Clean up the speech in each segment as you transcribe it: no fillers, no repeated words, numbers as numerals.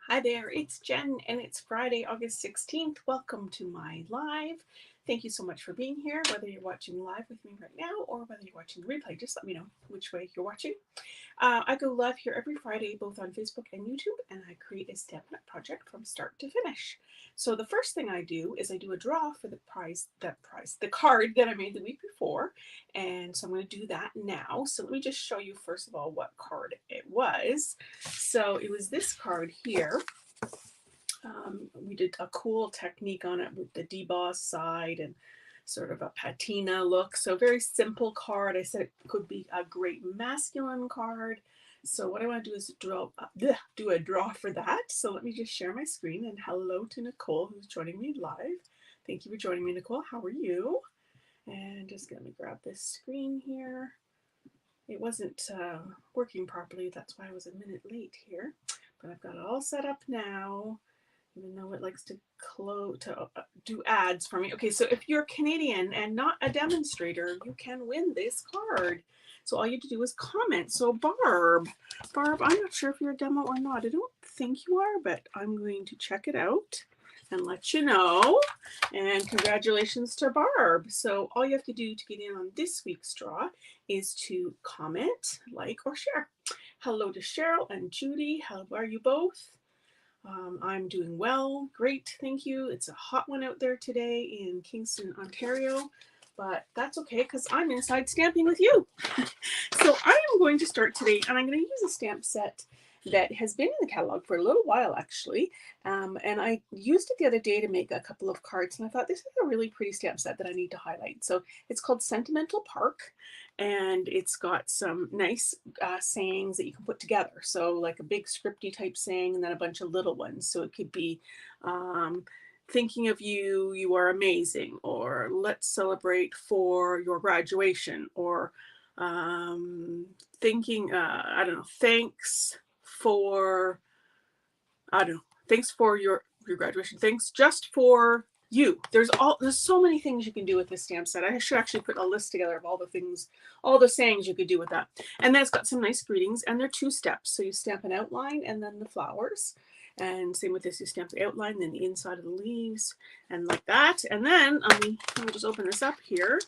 Hi there, it's Jen and it's Friday, August 16th. Welcome to my live. Thank you so much for being here, whether you're watching live with me right now or whether you're watching the replay. Just let me know which way you're watching. I go live here every Friday, both on Facebook and YouTube, and I create a Stampin' Up project from start to finish. So the first thing I do is I do a draw for the the card that I made the week before. And so I'm going to do that now. So let me just show you first of all what card it was. So it was this card here. We did a cool technique on it with the deboss side and sort of a patina look. So very simple card. I said it could be a great masculine card. So what I want to do is do a draw for that. So let me just share my screen, and hello to Nicole who's joining me live. Thank you for joining me, Nicole. How are you? And just going to grab this screen here. It wasn't working properly. That's why I was a minute late here. But I've got it all set up now, even though it likes to do ads for me. Okay, so if you're Canadian and not a demonstrator, you can win this card. So all you have to do is comment. So Barb, I'm not sure if you're a demo or not. I don't think you are, but I'm going to check it out and let you know. And congratulations to Barb. So all you have to do to get in on this week's draw is to comment, like, or share. Hello to Cheryl and Judy. How are you both? I'm doing well. Great, thank you. It's a hot one out there today in Kingston, Ontario, but that's okay because I'm inside stamping with you. So I am going to start today, and I'm going to use a stamp set that has been in the catalog for a little while actually, and I used it the other day to make a couple of cards, and I thought this is a really pretty stamp set that I need to highlight. So it's called Sentimental Park, and it's got some nice sayings that you can put together. So like a big scripty type saying and then a bunch of little ones. So it could be thinking of you, you are amazing, or let's celebrate for your graduation, or thinking, I don't know, thanks for, I don't know, thanks for your graduation, thanks just for you. There's so many things you can do with this stamp set. I should actually put a list together of all the things, all the sayings you could do with that. And then it's got some nice greetings, and they're 2 steps. So you stamp an outline and then the flowers. And same with this, you stamp the outline, then the inside of the leaves, and like that. And then let me just open this up here.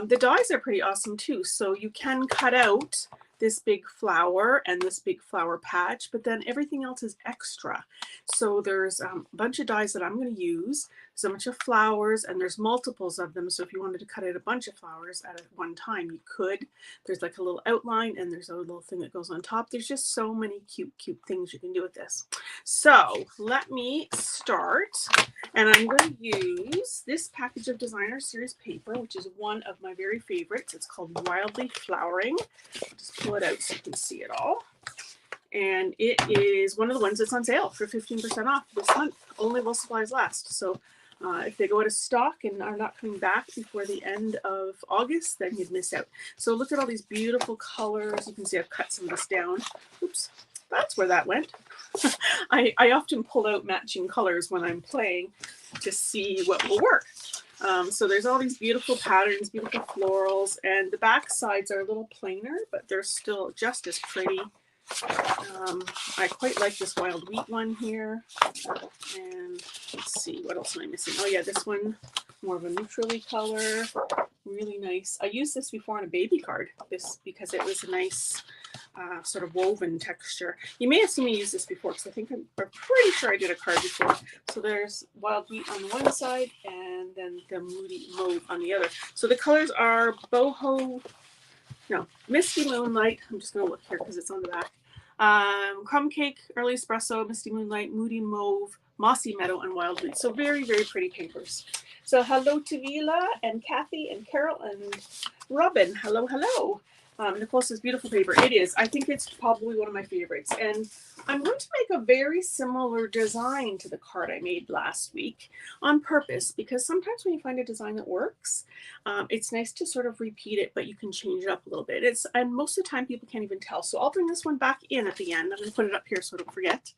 The dies are pretty awesome too. So you can cut out this big flower and this big flower patch, but then everything else is extra. So there's a bunch of dies that I'm going to use. There's a bunch of flowers, and there's multiples of them. So if you wanted to cut out a bunch of flowers at one time, you could. There's like a little outline, and there's a little thing that goes on top. There's just so many cute things you can do with this. So let me start. And I'm going to use this package of Designer Series paper, which is one of my very favorites. It's called Wildly Flowering. I'll just pull it out so you can see it all. And it is one of the ones that's on sale for 15% off this month, only while supplies last. So if they go out of stock and are not coming back before the end of August, then you'd miss out. So look at all these beautiful colors. You can see I've cut some of this down. Oops, that's where that went. I often pull out matching colors when I'm playing to see what will work. So there's all these beautiful patterns, beautiful florals, and the back sides are a little plainer, but they're still just as pretty. I quite like this wild wheat one here. And let's see, what else am I missing? Oh yeah, this one, more of a neutrally color. Really nice. I used this before on a baby card, because it was a nice sort of woven texture. You may have seen me use this before, because I think I'm pretty sure I did a card before. So there's wild wheat on the one side, and then the moody mauve on the other. So the colors are Misty Moonlight. I'm just going to look here because it's on the back. Crumb Cake, Early Espresso, Misty Moonlight, Moody Mauve, Mossy Meadow, and Wild Wheat. So very, very pretty papers. So hello to Vila and Kathy and Carol and Robin. Hello, hello. Nicole says beautiful paper. It is. I think it's probably one of my favorites. And I'm going to make a very similar design to the card I made last week on purpose, because sometimes when you find a design that works, it's nice to sort of repeat it, but you can change it up a little bit. And most of the time people can't even tell. So I'll bring this one back in at the end. I'm going to put it up here so I don't forget.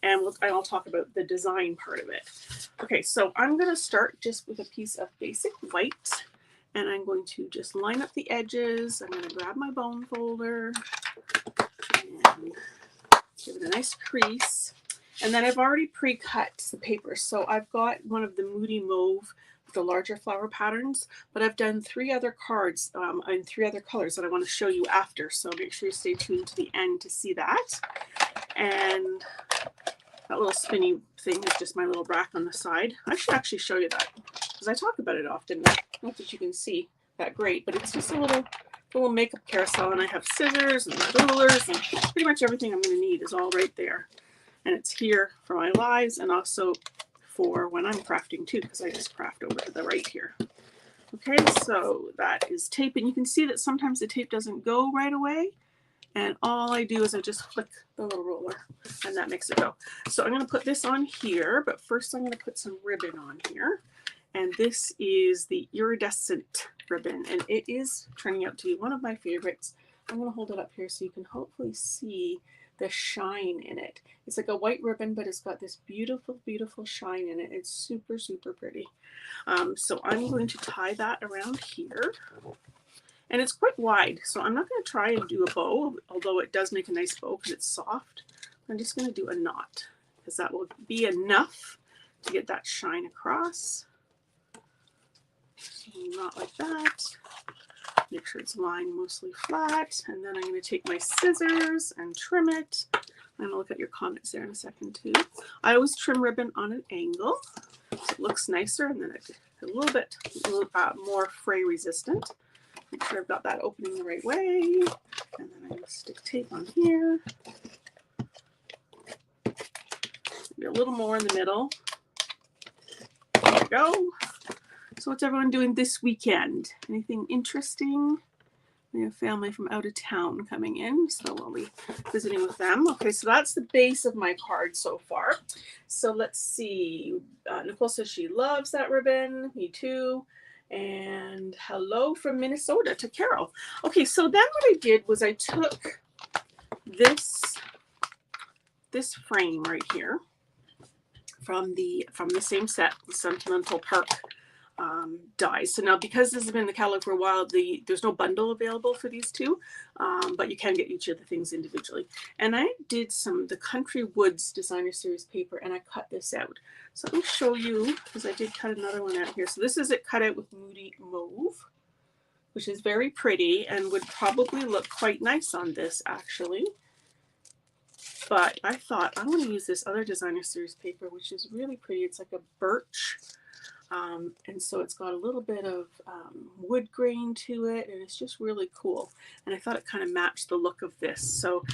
And I'll talk about the design part of it. Okay, so I'm going to start just with a piece of basic white. And I'm going to just line up the edges. I'm going to grab my bone folder and give it a nice crease. And then I've already pre-cut the paper. So I've got one of the Moody Mauve with the larger flower patterns, but I've done 3 other cards in 3 other colors that I want to show you after. So make sure you stay tuned to the end to see that. And that little spinny thing is just my little rack on the side. I should actually show you that because I talk about it often. Not that you can see that great, but it's just a little makeup carousel, and I have scissors and rulers and pretty much everything I'm going to need is all right there. And it's here for my lives and also for when I'm crafting too, because I just craft over to the right here. Okay, so that is tape, and you can see that sometimes the tape doesn't go right away. And all I do is I just flick the little roller and that makes it go. So I'm going to put this on here, but first I'm going to put some ribbon on here. And this is the iridescent ribbon, and it is turning out to be one of my favorites. I'm going to hold it up here so you can hopefully see the shine in it. It's like a white ribbon, but it's got this beautiful, beautiful shine in it. It's super, super pretty. So I'm going to tie that around here. And it's quite wide, so I'm not going to try and do a bow, although it does make a nice bow because it's soft. I'm just going to do a knot because that will be enough to get that shine across. So knot like that. Make sure it's lying mostly flat. And then I'm going to take my scissors and trim it. I'm going to look at your comments there in a second too. I always trim ribbon on an angle so it looks nicer, and then it's a little bit more fray resistant. Make sure I've got that opening the right way. And then I'm going to stick tape on here. Maybe a little more in the middle. There we go. So what's everyone doing this weekend? Anything interesting? We have family from out of town coming in, so we'll be visiting with them. Okay, so that's the base of my card so far. So let's see. Nicole says she loves that ribbon. Me too. And hello from Minnesota to Carol. Okay, so then what I did was I took this frame right here from the same set, the Sentimental Park dies. So now, because this has been in the catalog for a while, there's no bundle available for these two, but you can get each of the things individually. And I did the Country Woods Designer Series paper, and I cut this out. So let me show you, because I did cut another one out here. So this is it cut out with Moody Mauve, which is very pretty and would probably look quite nice on this actually. But I thought I want to use this other Designer Series paper, which is really pretty. It's like a birch. And so it's got a little bit of wood grain to it, and it's just really cool. And I thought it kind of matched the look of this. So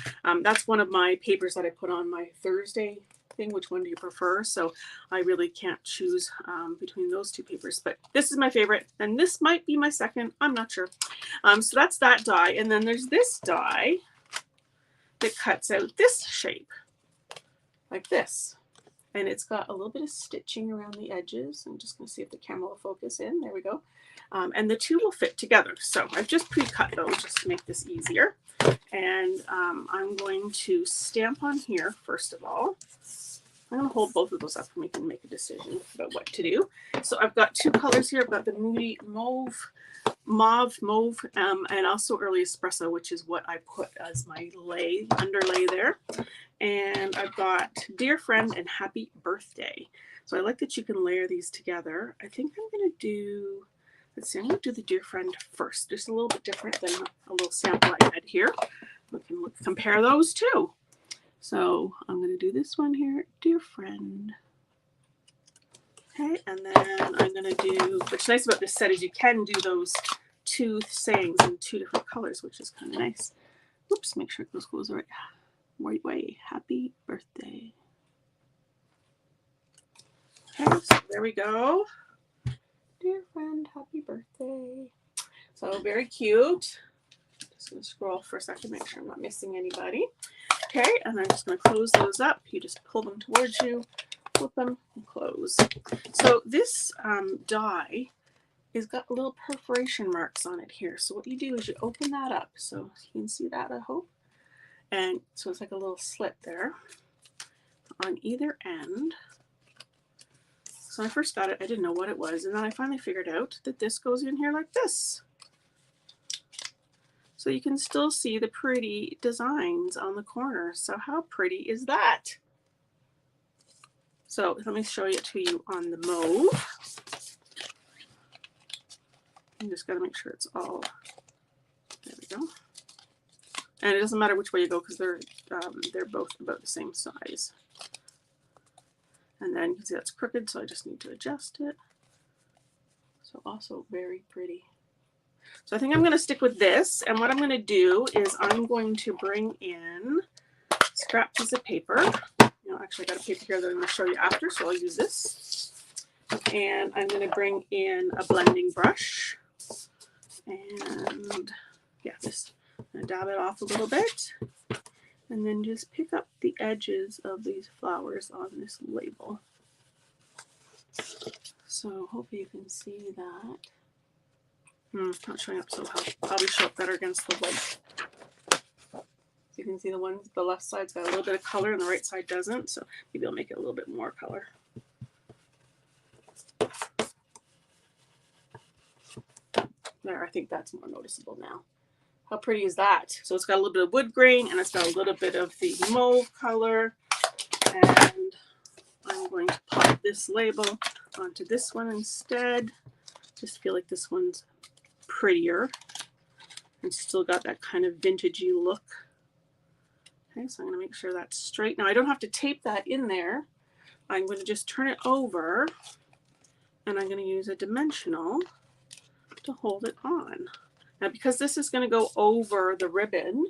that's one of my papers that I put on my Thursday thing. Which one do you prefer? So I really can't choose between those two papers, but this is my favorite, and this might be my second. I'm not sure. So that's that die, and then there's this die that cuts out this shape like this. And it's got a little bit of stitching around the edges. I'm just going to see if the camera will focus in. There we go. And the two will fit together. So I've just pre-cut those just to make this easier. And I'm going to stamp on here first of all. I'm going to hold both of those up and we can make a decision about what to do. So I've got two colors here. I've got the Moody Mauve, and also Early Espresso, which is what I put as my underlay there. And I've got Dear Friend and Happy Birthday. So I like that you can layer these together. I think I'm going to do, let's see, I'm going to do the Dear Friend first. Just a little bit different than a little sample I had here. We can compare those too. So I'm going to do this one here, Dear Friend. Okay, and then I'm going to do, what's nice about this set is you can do those two sayings in two different colors, which is kind of nice. Oops, make sure this goes the right way. Happy birthday. Okay, so there we go. Dear Friend, happy birthday. So very cute. Just going to scroll for a second, make sure I'm not missing anybody. Okay, and I'm just going to close those up. You just pull them towards you, flip them, and close. So this die has got little perforation marks on it here. So what you do is you open that up. So you can see that, I hope. And so it's like a little slit there on either end. So when I first got it, I didn't know what it was. And then I finally figured out that this goes in here like this. So you can still see the pretty designs on the corner. So how pretty is that? So let me show it to you on the mauve. I'm just got to make sure it's all, there we go. And it doesn't matter which way you go because they're both about the same size. And then you can see that's crooked, so I just need to adjust it. So also very pretty. So I think I'm going to stick with this, and what I'm going to do is I'm going to bring in a scrap piece of paper. You know, actually I got a paper here that I'm going to show you after, so I'll use this. And I'm going to bring in a blending brush. And yeah, just dab it off a little bit. And then just pick up the edges of these flowers on this label. So hopefully you can see that. Not showing up so well. Probably show up better against the white. So you can see the ones, the left side's got a little bit of color and the right side doesn't. So maybe I'll make it a little bit more color. There, I think that's more noticeable now. How pretty is that? So it's got a little bit of wood grain and it's got a little bit of the mauve color. And I'm going to pop this label onto this one instead. Just feel like this one's prettier and still got that kind of vintagey look. Okay, so I'm going to make sure that's straight. Now I don't have to tape that in there. I'm going to just turn it over and I'm going to use a dimensional to hold it on. Now because this is going to go over the ribbon,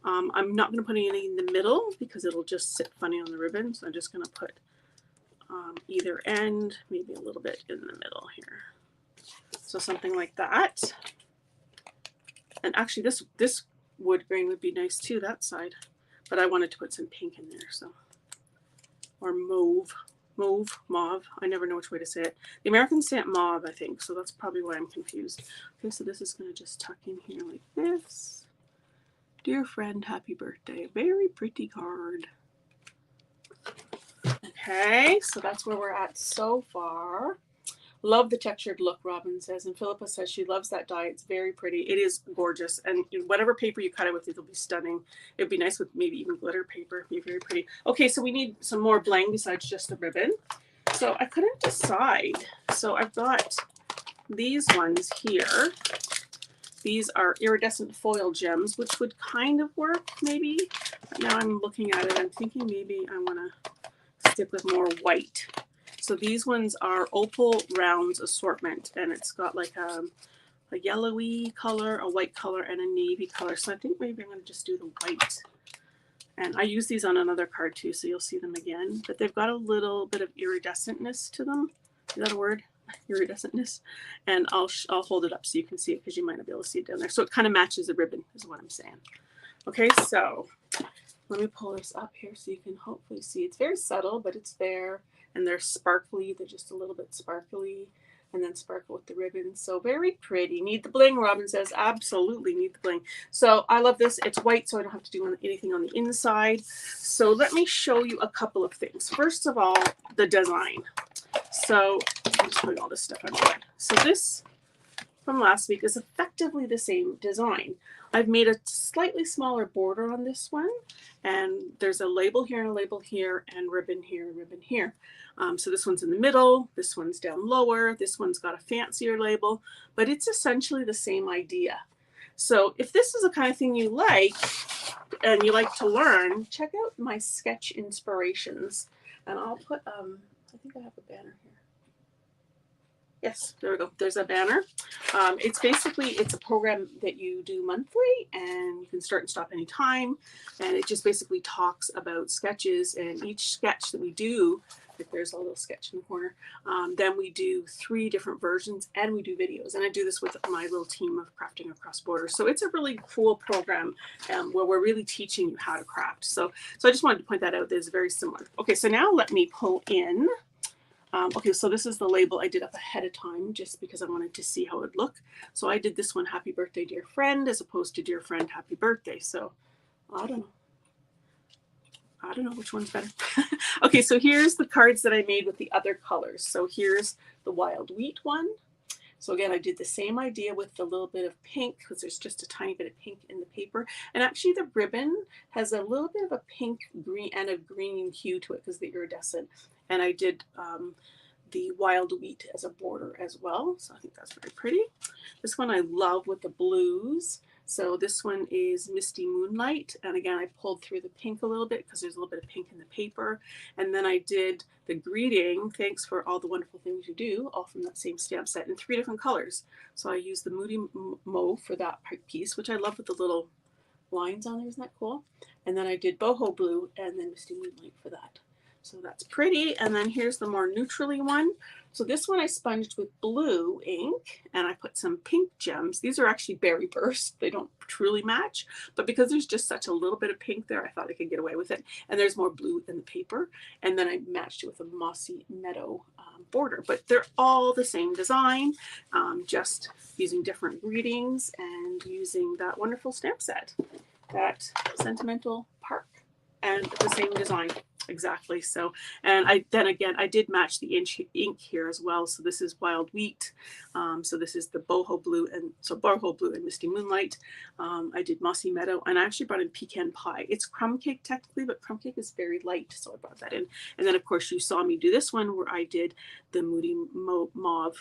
I'm not going to put anything in the middle because it'll just sit funny on the ribbon. So I'm just going to put either end, maybe a little bit in the middle here. So something like that. And actually this wood grain would be nice too, that side. But I wanted to put some pink in there, so. Or mauve. Mauve. I never know which way to say it. The Americans say it mauve, I think, so that's probably why I'm confused. Okay, so this is going to just tuck in here like this. Dear friend, happy birthday. Very pretty card. Okay, so that's where we're at so far. Love the textured look, Robin says, and Philippa says she loves that die. It's very pretty. It is gorgeous, and whatever paper you cut it with, it'll be stunning. It'd be nice with maybe even glitter paper. It'd be very pretty. Okay, so we need some more bling besides just the ribbon. So I couldn't decide. So I've got these ones here. These are iridescent foil gems, which would kind of work maybe. But now I'm looking at it, I'm thinking maybe I want to stick with more white. So these ones are Opal Rounds assortment, and it's got like a yellowy color, a white color, and a navy color. So I think maybe I'm going to just do the white. And I use these on another card too, so you'll see them again. But they've got a little bit of iridescentness to them. Is that a word? Iridescentness. And I'll hold it up so you can see it because you might not be able to see it down there. So it kind of matches the ribbon is what I'm saying. Okay, so let me pull this up here so you can hopefully see. It's very subtle, but it's there. And they're sparkly. They're just a little bit sparkly. And then sparkle with the ribbon. So very pretty. Need the bling, Robin says. Absolutely need the bling. So I love this. It's white, so I don't have to do anything on the inside. So let me show you a couple of things. First of all, the design. So I'm just putting all this stuff on board. So this from last week is effectively the same design. I've made a slightly smaller border on this one, and there's a label here and a label here and ribbon here and ribbon here. So this one's in the middle, this one's down lower, this one's got a fancier label, but it's essentially the same idea. So if this is the kind of thing you like and you like to learn, check out my sketch inspirations. And I'll put, I think I have a banner here. Yes, there we go. There's a banner. It's a program that you do monthly, and you can start and stop anytime. And it just basically talks about sketches, and each sketch that we do, if there's a little sketch in the corner, then we do 3 different versions, and we do videos. And I do this with my little team of Crafting Across Borders. So it's a really cool program where we're really teaching you how to craft. So I just wanted to point that out. That it's very similar. Okay, so now let me pull in. Okay, so this is the label I did up ahead of time just because I wanted to see how it would look. So I did this one, Happy Birthday, Dear Friend, as opposed to Dear Friend, Happy Birthday. So I don't know which one's better. Okay, so here's the cards that I made with the other colors. So here's the Wild Wheat one. So again, I did the same idea with the little bit of pink because there's just a tiny bit of pink in the paper. And actually the ribbon has a little bit of a pink green and a green hue to it because the iridescent. And I did the wild wheat as a border as well. So I think that's very pretty. This one I love with the blues. So this one is Misty Moonlight. And again, I pulled through the pink a little bit because there's a little bit of pink in the paper. And then I did the greeting, thanks for all the wonderful things you do, all from that same stamp set in 3 different colors. So I used the Moody Mauve for that piece, which I love with the little lines on there. Isn't that cool? And then I did Boho Blue and then Misty Moonlight for that. So that's pretty. And then here's the more neutrally one. So this one I sponged with blue ink and I put some pink gems. These are actually Berry Burst. They don't truly match, but because there's just such a little bit of pink there, I thought I could get away with it. And there's more blue in the paper. And then I matched it with a Mossy Meadow border, but they're all the same design, just using different greetings and using that wonderful stamp set, that Sentimental Park, and the same design. Exactly. So, and I did match the ink here as well. So this is Wild Wheat. So this is the Boho Blue, and so Boho Blue and Misty Moonlight. I did Mossy Meadow, and I actually brought in Pecan Pie. It's crumb cake technically, but crumb cake is very light, so I brought that in. And then of course you saw me do this one where I did the Moody Mauve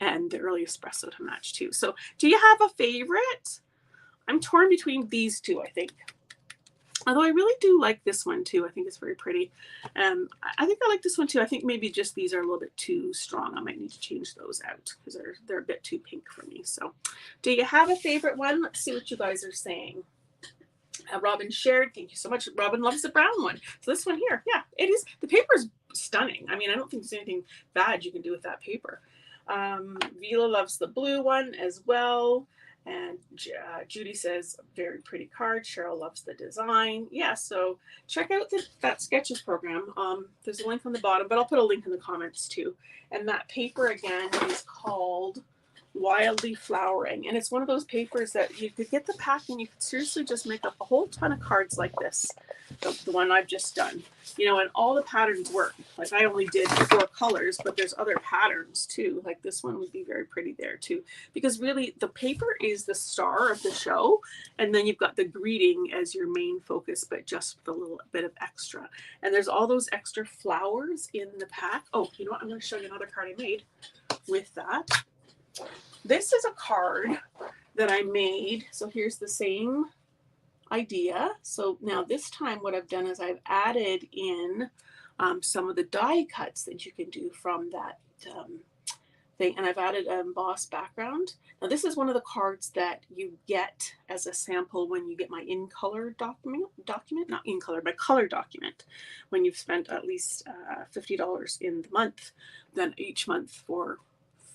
and the Early Espresso to match too. So do you have a favorite? I'm torn between these two, I think. Although I really do like this one too. I think it's very pretty. I think I like this one too. I think maybe just these are a little bit too strong. I might need to change those out because they're a bit too pink for me. So do you have a favorite one? Let's see what you guys are saying. Robin shared. Thank you so much. Robin loves the brown one. So this one here, yeah, it is. The paper is stunning. I mean, I don't think there's anything bad you can do with that paper. Vila loves the blue one as well. And Judy says, very pretty card. Cheryl loves the design. Yeah, so check out that Sketches program. There's a link on the bottom, but I'll put a link in the comments too. And that paper again is called Wildly Flowering. And it's one of those papers that you could get the pack and you could seriously just make up a whole ton of cards like this. The one I've just done, you know, and all the patterns work. Like I only did 4 colors, but there's other patterns too. Like this one would be very pretty there too, because really the paper is the star of the show. And then you've got the greeting as your main focus, but just with a little bit of extra. And there's all those extra flowers in the pack. Oh, you know what? I'm going to show you another card I made with that. This is a card that I made. So here's the same idea. So now this time what I've done is I've added in some of the die cuts that you can do from that thing, and I've added an embossed background. Now this is one of the cards that you get as a sample when you get my in color document, not in color, but color document. When you've spent at least $50 in the month, then each month for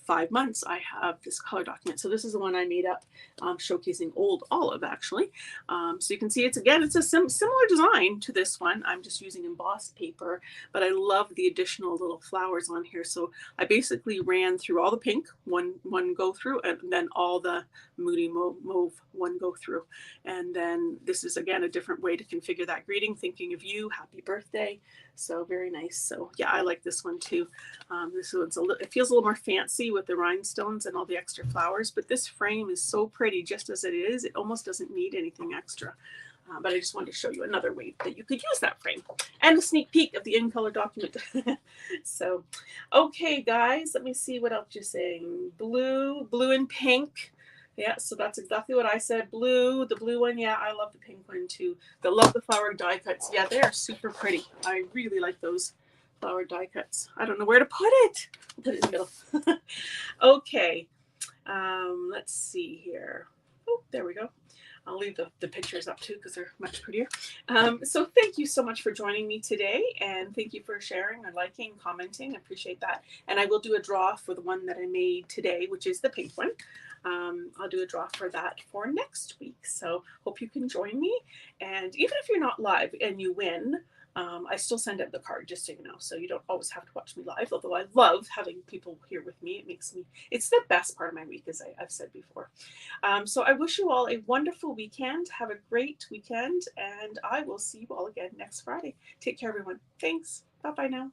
5 months, I have this color document. So this is the one I made up, showcasing Old Olive, actually. So you can see it's a similar design to this one. I'm just using embossed paper, but I love the additional little flowers on here. So I basically ran through all the pink, one go through, and then all the Moody Mauve, one go through. And then this is, again, a different way to configure that greeting, thinking of you, happy birthday. So very nice. So yeah, I like this one too. This one's it feels a little more fancy with the rhinestones and all the extra flowers, but this frame is so pretty just as it is. It almost doesn't need anything extra. But I just wanted to show you another way that you could use that frame, and a sneak peek of the in color document. So, okay, guys, let me see what else you're saying. Blue and pink. Yeah, so that's exactly what I said. Blue, the blue one. Yeah, I love the pink one too. Love the flower die cuts. Yeah, they are super pretty. I really like those flower die cuts. I don't know where to put it. I'll put it in the middle. Okay, let's see here. Oh, there we go. I'll leave the pictures up too because they're much prettier. So thank you so much for joining me today, and thank you for sharing and liking, commenting. I appreciate that. And I will do a draw for the one that I made today, which is the pink one. I'll do a draw for that for next week. So hope you can join me. And even if you're not live and you win, I still send out the card, just so you know. So you don't always have to watch me live, although I love having people here with me. It's the best part of my week, as I've said before. So I wish you all a wonderful weekend. Have a great weekend, and I will see you all again next Friday. Take care, everyone. Thanks. Bye-bye now.